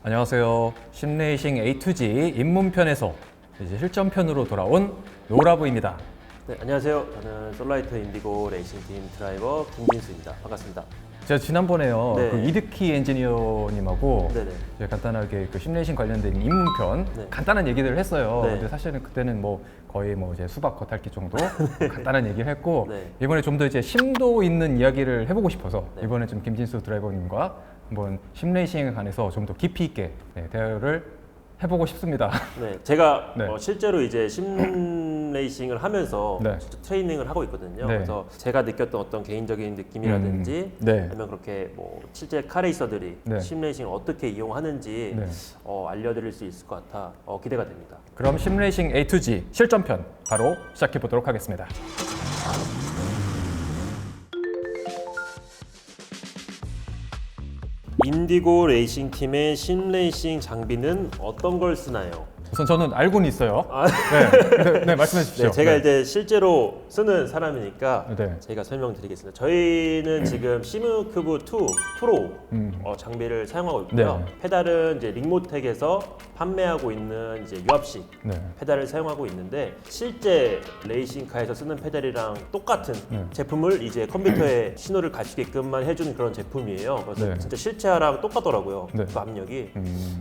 안녕하세요. 심레이싱 A to G 입문편에서 이제 실전편으로 돌아온 노라브입니다. 네, 안녕하세요. 저는 솔라이트 인디고 레이싱팀 드라이버 김진수입니다. 반갑습니다. 제가 지난번에요. 네. 그 이드키 엔지니어님하고 네네. 이제 간단하게 그 심레이싱 관련된 입문편 네. 간단한 얘기들을 했어요. 네. 근데 사실은 그때는 뭐 거의 뭐 이제 수박 겉핥기 정도 간단한 얘기를 했고 네. 이번에 좀 더 이제 심도 있는 이야기를 해보고 싶어서 네. 이번에 좀 김진수 드라이버님과 한번 심레이싱에 관해서 좀 더 깊이 있게 대화를 해보고 싶습니다. 네, 제가 네. 실제로 이제 심레이싱을 하면서 네. 진짜 트레이닝을 하고 있거든요. 네. 그래서 제가 느꼈던 어떤 개인적인 느낌이라든지 네. 아니면 그렇게 뭐 실제 카레이서들이 네. 심레이싱을 어떻게 이용하는지 네. 알려드릴 수 있을 것 같아 기대가 됩니다. 그럼 심레이싱 A to G 실전편 바로 시작해 보도록 하겠습니다. 인디고 레이싱 팀의 심레이싱 장비는 어떤 걸 쓰나요? 우선 저는 알고는 있어요. 아. 네, 말씀해 주십시오. 네, 제가 이제 실제로 쓰는 사람이니까 네. 제가 설명드리겠습니다. 저희는 지금 시무큐브 2 프로 장비를 사용하고 있고요. 네. 페달은 이제 링모텍에서 판매하고 있는 이제 유압식 네. 페달을 사용하고 있는데 실제 레이싱카에서 쓰는 페달이랑 똑같은 네. 제품을 이제 컴퓨터에 신호를 갈 수 있게끔만 해준 그런 제품이에요. 그래서 네. 진짜 실체화랑 똑같더라고요. 네. 그 압력이.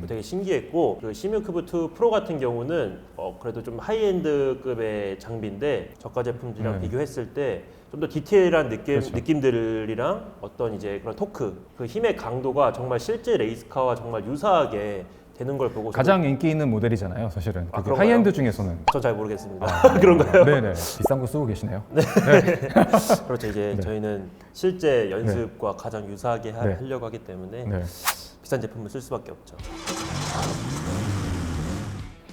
되게 신기했고 그 시뮤큐브 2 프로 같은 경우는 그래도 좀 하이엔드급의 장비인데 저가 제품들이랑 네. 비교했을 때 좀 더 디테일한 그렇죠. 느낌들이랑 어떤 이제 그런 토크 그 힘의 강도가 정말 실제 레이스카와 정말 유사하게 되는 걸 보고 가장 인기 있는 모델이잖아요, 사실은. 아, 그게 그런가요? 하이엔드 중에서는. 전 잘 모르겠습니다. 그런가요? 네네. 비싼 거 쓰고 계시네요. 그렇죠. 이제 네. 저희는 실제 연습과 가장 유사하게 네. 하려고 하기 때문에 네. 비싼 제품을 쓸 수밖에 없죠.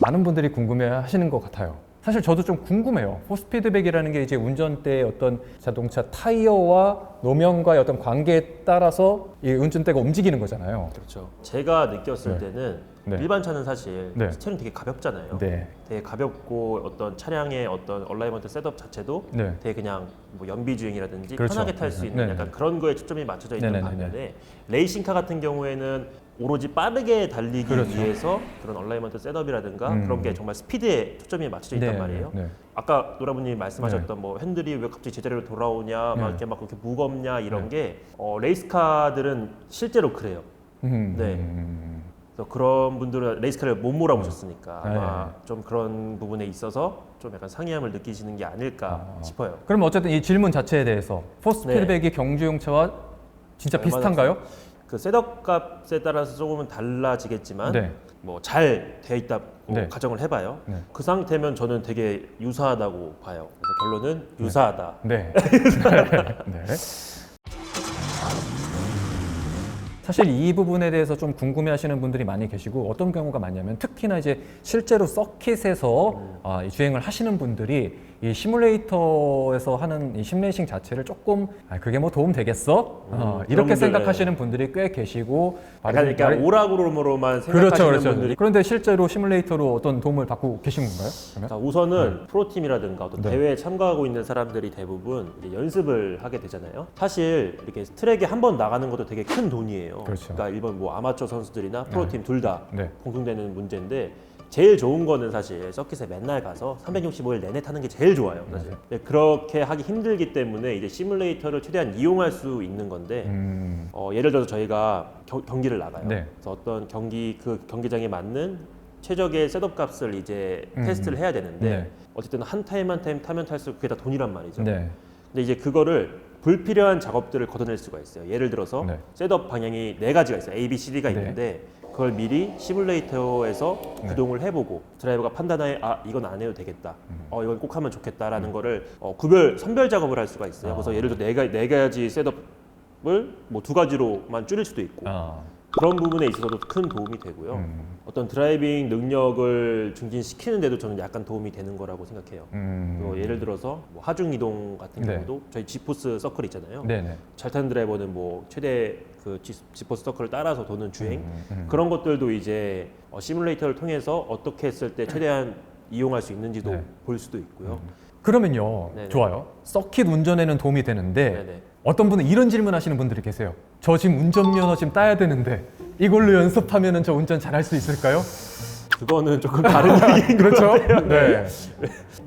많은 분들이 궁금해 하시는 것 같아요. 사실 저도 좀 궁금해요. 포스피드백이라는 게 이제 운전대의 어떤 자동차 타이어와 노면과의 어떤 관계에 따라서 이 운전대가 움직이는 거잖아요. 그렇죠. 제가 느꼈을 네. 때는 네. 일반 차는 사실 네. 스티어링 되게 가볍잖아요. 네. 되게 가볍고 어떤 차량의 어떤 얼라이먼트 셋업 자체도 네. 되게 그냥 뭐 연비 주행이라든지 그렇죠. 편하게 탈 수 있는 네. 약간 그런 거에 초점이 맞춰져 있는 네네네. 반면에 레이싱카 같은 경우에는 오로지 빠르게 달리기 그렇죠. 위해서 그런 얼라이먼트 셋업이라든가 그런 게 정말 스피드에 초점이 맞춰져 있단 네, 말이에요. 네. 아까 노라분이 말씀하셨던 뭐 핸들이 왜 갑자기 제자리로 돌아오냐, 막 네. 이렇게 막 그렇게 무겁냐 이런 게 레이스카들은 실제로 그래요. 네. 그래서 그런 분들은 레이스카를 못 몰아보셨으니까 아마 좀 그런 부분에 있어서 좀 약간 상이함을 느끼시는 게 아닐까 싶어요. 그럼 어쨌든 이 질문 자체에 대해서 포스피드백이 경주용차와 진짜 비슷한가요? 그 셋업 값에 따라서 조금은 달라지겠지만 네. 뭐 잘 돼 있다고 네. 가정을 해봐요. 네. 그 상태면 저는 되게 유사하다고 봐요. 그래서 결론은 유사하다. 네. 네. 사실 이 부분에 대해서 좀 궁금해하시는 분들이 많이 계시고 어떤 경우가 많냐면 특히나 이제 실제로 서킷에서 이 주행을 하시는 분들이 이 시뮬레이터에서 하는 이 심레이싱 자체를 조금 그게 뭐 도움 되겠어? 이렇게 분들, 생각하시는 분들이 꽤 계시고 약간 그러니까 오락으로만 생각하시는 그렇죠, 그렇죠. 분들이 그런데 실제로 시뮬레이터로 어떤 도움을 받고 계신 건가요? 그러면? 자, 우선은 프로팀이라든가 어떤 네. 대회에 참가하고 있는 사람들이 대부분 이제 연습을 하게 되잖아요. 사실 이렇게 트랙에 한 번 나가는 것도 되게 큰 돈이에요. 그렇죠. 그러니까 일본 뭐 아마추어 선수들이나 프로팀 둘 다 네. 공통되는 문제인데 제일 좋은 거는 사실 서킷에 맨날 가서 365일 내내 타는 게 제일 좋아요. 사실. 근데 그렇게 하기 힘들기 때문에 이제 시뮬레이터를 최대한 이용할 수 있는 건데 예를 들어서 저희가 경기를 나가요. 네. 그래서 어떤 그 경기장에 맞는 최적의 셋업 값을 이제 테스트를 해야 되는데 네. 어쨌든 한 타임 한 타임 타면 탈수록 그게 다 돈이란 말이죠. 네. 근데 이제 그거를 불필요한 작업들을 걷어낼 수가 있어요. 예를 들어서 네. 셋업 방향이 4가지가 있어요. A, B, C, D가 네. 있는데 그걸 미리 시뮬레이터에서 구동을 해보고 드라이버가 판단하에 이건 안 해도 되겠다. 이건 꼭 하면 좋겠다라는 거를 선별 작업을 할 수가 있어요. 그래서 예를 들어 네 가지 셋업을 뭐 2가지로만 줄일 수도 있고 그런 부분에 있어서도 큰 도움이 되고요. 어떤 드라이빙 능력을 증진시키는 데도 저는 약간 도움이 되는 거라고 생각해요. 또 예를 들어서 뭐 하중 이동 같은 네. 경우도 저희 지포스 서클 있잖아요. 네네. 잘 타는 드라이버는 뭐 최대 그 지포스 서클을 따라서 도는 주행 그런 것들도 이제 시뮬레이터를 통해서 어떻게 했을 때 최대한 이용할 수 있는지도 네. 볼 수도 있고요. 그러면요, 네네. 좋아요. 서킷 운전에는 도움이 되는데 네네. 어떤 분은 이런 질문 하시는 분들이 계세요. 저 지금 운전면허 지금 따야 되는데 이걸로 연습하면은 저 운전 잘할 수 있을까요? 그거는 조금 다른 얘기인 것 그렇죠. 같아요. 네.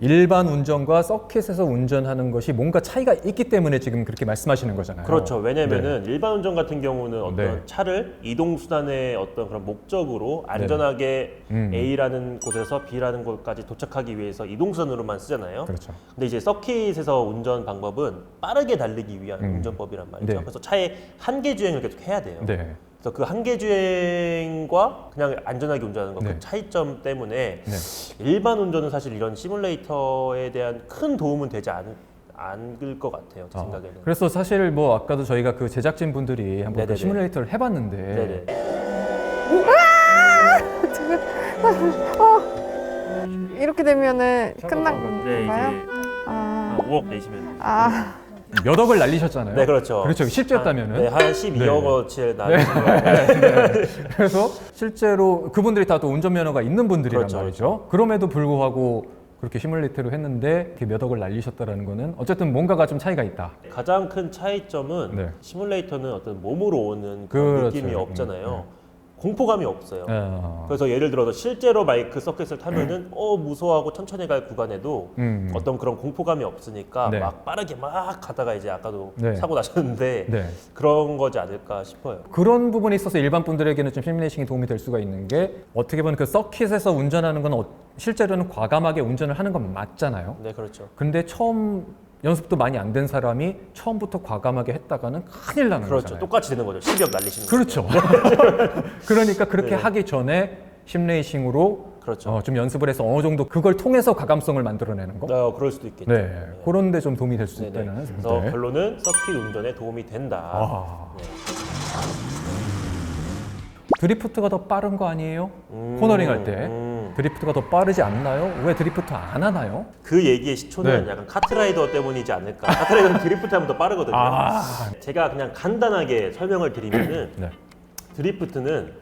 일반 운전과 서킷에서 운전하는 것이 뭔가 차이가 있기 때문에 지금 그렇게 말씀하시는 거잖아요. 그렇죠. 왜냐면은 일반 운전 같은 경우는 어떤 네. 차를 이동수단의 어떤 그런 목적으로 안전하게 A라는 곳에서 B라는 곳까지 도착하기 위해서 이동수단으로만 쓰잖아요. 그렇죠. 근데 이제 서킷에서 운전 방법은 빠르게 달리기 위한 운전법이란 말이죠. 네. 그래서 차의 한계 주행을 계속 해야 돼요. 네. 그래서 그 한계 주행과 그냥 안전하게 운전하는 거 그 네. 차이점 때문에 네. 일반 운전은 사실 이런 시뮬레이터에 대한 큰 도움은 되지 않을 것 같아요. 제 생각에는. 그래서 사실 뭐 아까도 저희가 그 제작진 분들이 한번 그 네네네. 시뮬레이터를 해봤는데 네네. 이렇게 되면은 끝난 네, 건가요? 이제 아, 5억 내시면. 아, 몇 억을 날리셨잖아요. 네, 그렇죠. 그렇죠. 실제였다면은. 한 12억어치를 나누신 거예요. 그래서 실제로 그분들이 다 또 운전면허가 있는 분들이란 그렇죠, 말이죠. 그럼에도 불구하고 그렇게 시뮬레이터로 했는데 이렇게 몇 억을 날리셨다라는 거는 어쨌든 뭔가가 좀 차이가 있다. 가장 큰 차이점은 네. 시뮬레이터는 어떤 몸으로 오는 그런 그렇죠. 느낌이 없잖아요. 공포감이 없어요. 어. 그래서 예를 들어서 실제로 마이크 서킷을 타면은 무서워하고 천천히 갈 구간에도 어떤 그런 공포감이 없으니까 네. 막 빠르게 막 가다가 이제 아까도 네. 사고 나셨는데 네. 그런 거지 않을까 싶어요. 그런 부분에 있어서 일반 분들에게는 좀 시뮬레이션이 도움이 될 수가 있는 게 어떻게 보면 그 서킷에서 운전하는 건 실제로는 과감하게 운전을 하는 건 맞잖아요. 네, 그렇죠. 근데 처음 연습도 많이 안 된 사람이 처음부터 과감하게 했다가는 큰일 나는 그렇죠. 거잖아요. 똑같이 되는 거죠. 12억 날리시는 거. 그렇죠. 그러니까 그렇게 네. 하기 전에 심레이싱으로 그렇죠. 좀 연습을 해서 어느 정도 그걸 통해서 과감성을 만들어내는 거. 그럴 수도 있겠죠. 네, 그런 데 좀 도움이 될 수 네네. 있다는. 그래서 네. 결론은 서킷 운전에 도움이 된다. 아. 네. 드리프트가 더 빠른 거 아니에요? 코너링 할 때 드리프트가 더 빠르지 않나요? 왜 드리프트 안 하나요? 그 얘기의 시초는 네. 약간 카트라이더 때문이지 않을까. 카트라이더는 드리프트 하면 더 빠르거든요. 아, 제가 그냥 간단하게 설명을 드리면은 네. 드리프트는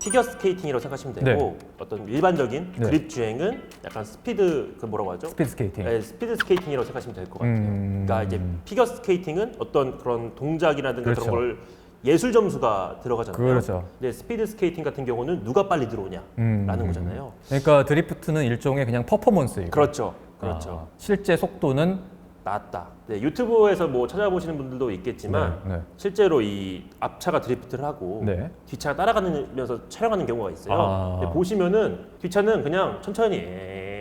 피겨 스케이팅이라고 생각하시면 되고 네. 어떤 일반적인 네. 그립 주행은 약간 스피드 그 뭐라고 하죠? 스피드 스케이팅. 네, 스피드 스케이팅이라고 생각하시면 될 것 같아요. 그러니까 이제 피겨 스케이팅은 어떤 그런 동작이라든가 그렇죠. 그런 걸 예술 점수가 들어가잖아요. 그렇죠. 근데 스피드 스케이팅 같은 경우는 누가 빨리 들어오냐라는 거잖아요. 그러니까 드리프트는 일종의 그냥 퍼포먼스예요. 그렇죠. 그렇죠. 실제 속도는 낫다. 네, 유튜브에서 뭐 찾아보시는 분들도 있겠지만 네, 네. 실제로 이 앞차가 드리프트를 하고 네. 뒷차가 따라가면서 촬영하는 경우가 있어요. 아. 근데 보시면은 뒷차는 그냥 천천히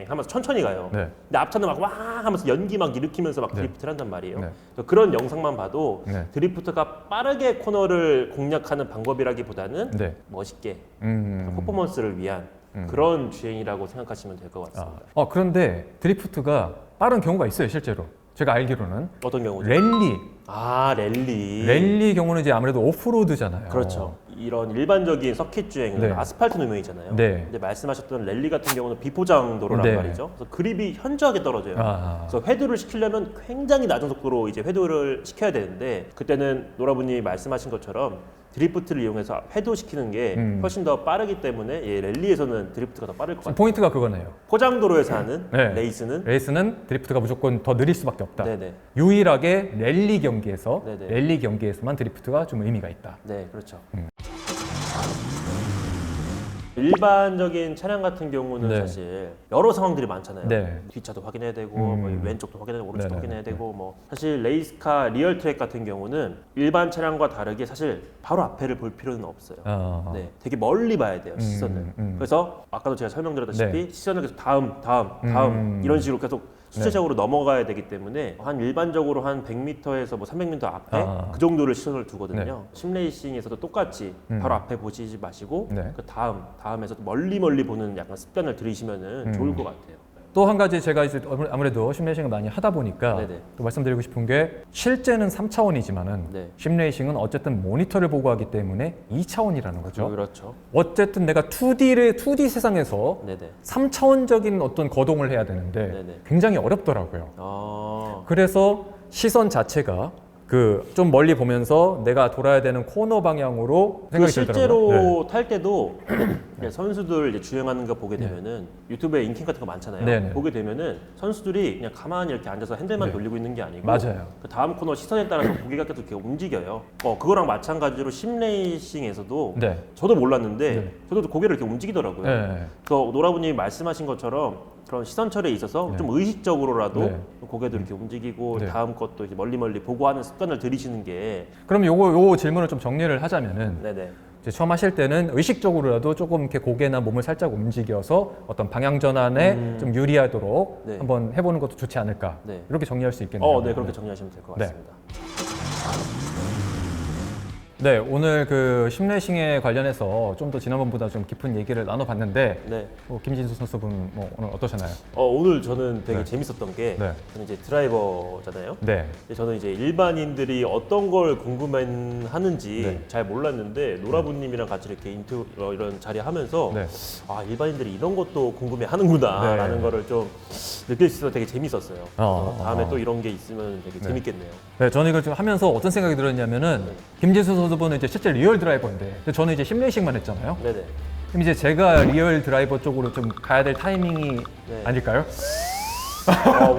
하면서 천천히 가요. 네. 근데 앞차는 막 와 하면서 연기 막 일으키면서 막 네. 드리프트를 한단 말이에요. 네. 그래서 그런 영상만 봐도 네. 드리프트가 빠르게 코너를 공략하는 방법이라기보다는 네. 멋있게 음. 퍼포먼스를 위한 그런 주행이라고 생각하시면 될 것 같습니다. 그런데 드리프트가 빠른 경우가 있어요, 실제로. 제가 알기로는 어떤 경우죠? 랠리. 랠리 경우는 이제 아무래도 오프로드잖아요. 그렇죠. 이런 일반적인 서킷 주행은 네. 아스팔트路面이잖아요. 네. 근데 말씀하셨던 랠리 같은 경우는 비포장 도로란 네. 말이죠. 그래서 그립이 현저하게 떨어져요. 아. 그래서 회두를 시키려면 굉장히 낮은 속도로 이제 회두를 시켜야 되는데 그때는 노라분이 말씀하신 것처럼 드리프트를 이용해서 회도시키는 게 훨씬 더 빠르기 때문에 랠리에서는 드리프트가 더 빠를 것 같아요. 포인트가 그거네요. 포장도로에서 하는 네. 레이스는 레이스는 드리프트가 무조건 더 느릴 수밖에 없다. 네네. 유일하게 랠리 경기에서 네네. 랠리 경기에서만 드리프트가 좀 의미가 있다. 네, 그렇죠. 일반적인 차량 같은 경우는 네. 사실 여러 상황들이 많잖아요. 네. 뒷차도 확인해야 되고 뭐 왼쪽도 확인해야 되고 오른쪽도 네네. 확인해야 되고 뭐 사실 레이스카 리얼 트랙 같은 경우는 일반 차량과 다르게 사실 바로 앞에를 볼 필요는 없어요. 네, 되게 멀리 봐야 돼요 시선을. 그래서 아까도 제가 설명드렸다시피 네. 시선을 계속 다음 이런 식으로 계속 수체적으로 넘어가야 되기 때문에 한 일반적으로 한 100m에서 뭐 300m 앞에 그 정도를 시선을 두거든요. 네. 심레이싱에서도 똑같이 바로 앞에 보시지 마시고 네. 그 다음에서 멀리 보는 약간 습관을 들이시면은 좋을 것 같아요. 또 한 가지 제가 이제 아무래도 심레이싱을 많이 하다 보니까 네네. 또 말씀드리고 싶은 게 실제는 3차원이지만은 네. 심레이싱은 어쨌든 모니터를 보고 하기 때문에 2차원이라는 거죠. 그렇죠. 어쨌든 내가 2D 세상에서 네네. 3차원적인 어떤 거동을 해야 되는데 네네. 굉장히 어렵더라고요. 아, 그래서 시선 자체가 그 좀 멀리 보면서 내가 돌아야 되는 코너 방향으로 그 생각이 실제로 들더라고요. 탈 때도 이제 선수들 이제 주행하는 거 보게 되면은 유튜브에 인킹 같은 거 많잖아요. 네네. 보게 되면은 선수들이 그냥 가만히 이렇게 앉아서 핸들만 네. 돌리고 있는 게 아니고 맞아요. 그 다음 코너 시선에 따라서 고개가 계속 이렇게 움직여요. 그거랑 마찬가지로 심레이싱에서도 네. 저도 몰랐는데 네. 저도 고개를 이렇게 움직이더라고요. 네. 그래서 노라부님이 말씀하신 것처럼 그런 시선 처리에 있어서 네. 좀 의식적으로라도 네. 고개도 이렇게 움직이고 네. 다음 것도 이제 멀리 보고 하는 습관을 들이시는 게 그럼 요 질문을 좀 정리를 하자면은 네네. 이제 처음 하실 때는 의식적으로라도 조금 이렇게 고개나 몸을 살짝 움직여서 어떤 방향 전환에 좀 유리하도록 네. 한번 해보는 것도 좋지 않을까 네. 이렇게 정리할 수 있겠네요. 네 그렇게 정리하시면 될 것 네. 같습니다. 네, 오늘 그 심레이싱에 관련해서 좀 더 지난번보다 좀 깊은 얘기를 나눠봤는데 네. 김진수 선수분 오늘 어떠셨나요? 오늘 저는 되게 네. 재밌었던 게 네. 저는 이제 드라이버잖아요. 네, 근데 저는 이제 일반인들이 어떤 걸 궁금해하는지 네. 잘 몰랐는데 노라부님이랑 같이 이렇게 인터뷰 이런 자리 하면서 네. 아 일반인들이 이런 것도 궁금해하는구나라는 네. 거를 좀 느낄 수 있어서 되게 재밌었어요. 다음에 또 이런 게 있으면 되게 네. 재밌겠네요. 네, 저는 이걸 지금 하면서 어떤 생각이 들었냐면은 김진수 선수분은 이제 실제 리얼 드라이버인데 근데 저는 이제 심레이싱만 했잖아요. 네네. 그럼 이제 제가 리얼 드라이버 쪽으로 좀 가야 될 타이밍이 네. 아닐까요?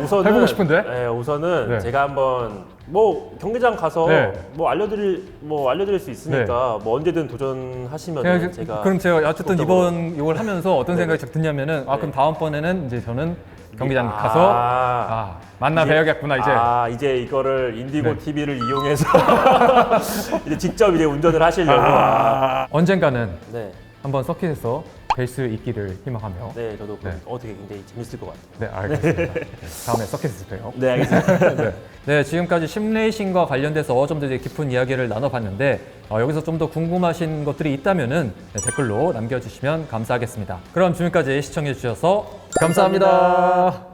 우선은 해보고 싶은데? 네, 우선은 네. 제가 한번 뭐 경기장 가서 네. 뭐 알려드릴 수 있으니까 뭐 언제든 도전하시면 제가 그럼 제가 어쨌든 적극적으로. 이걸 하면서 어떤 네. 생각이 드냐면은 네. 그럼 다음번에는 이제 저는 경기장 가서 만나 뵈야겠구나 이제. 이제 이거를 인디고 네. TV를 이용해서 이제 직접 이제 운전을 하시려고. 언젠가는 네, 한번 서킷에서 뵐 수 있기를 희망하며. 네, 저도 네. 되게 굉장히 재밌을 것 같아요. 네, 알겠습니다. 다음에 서킷에서 봬요. 네, 알겠습니다. 네. 네, 지금까지 심레이싱과 관련돼서 좀 더 이제 깊은 이야기를 나눠봤는데 여기서 좀 더 궁금하신 것들이 있다면은 댓글로 남겨주시면 감사하겠습니다. 그럼 지금까지 시청해주셔서 감사합니다.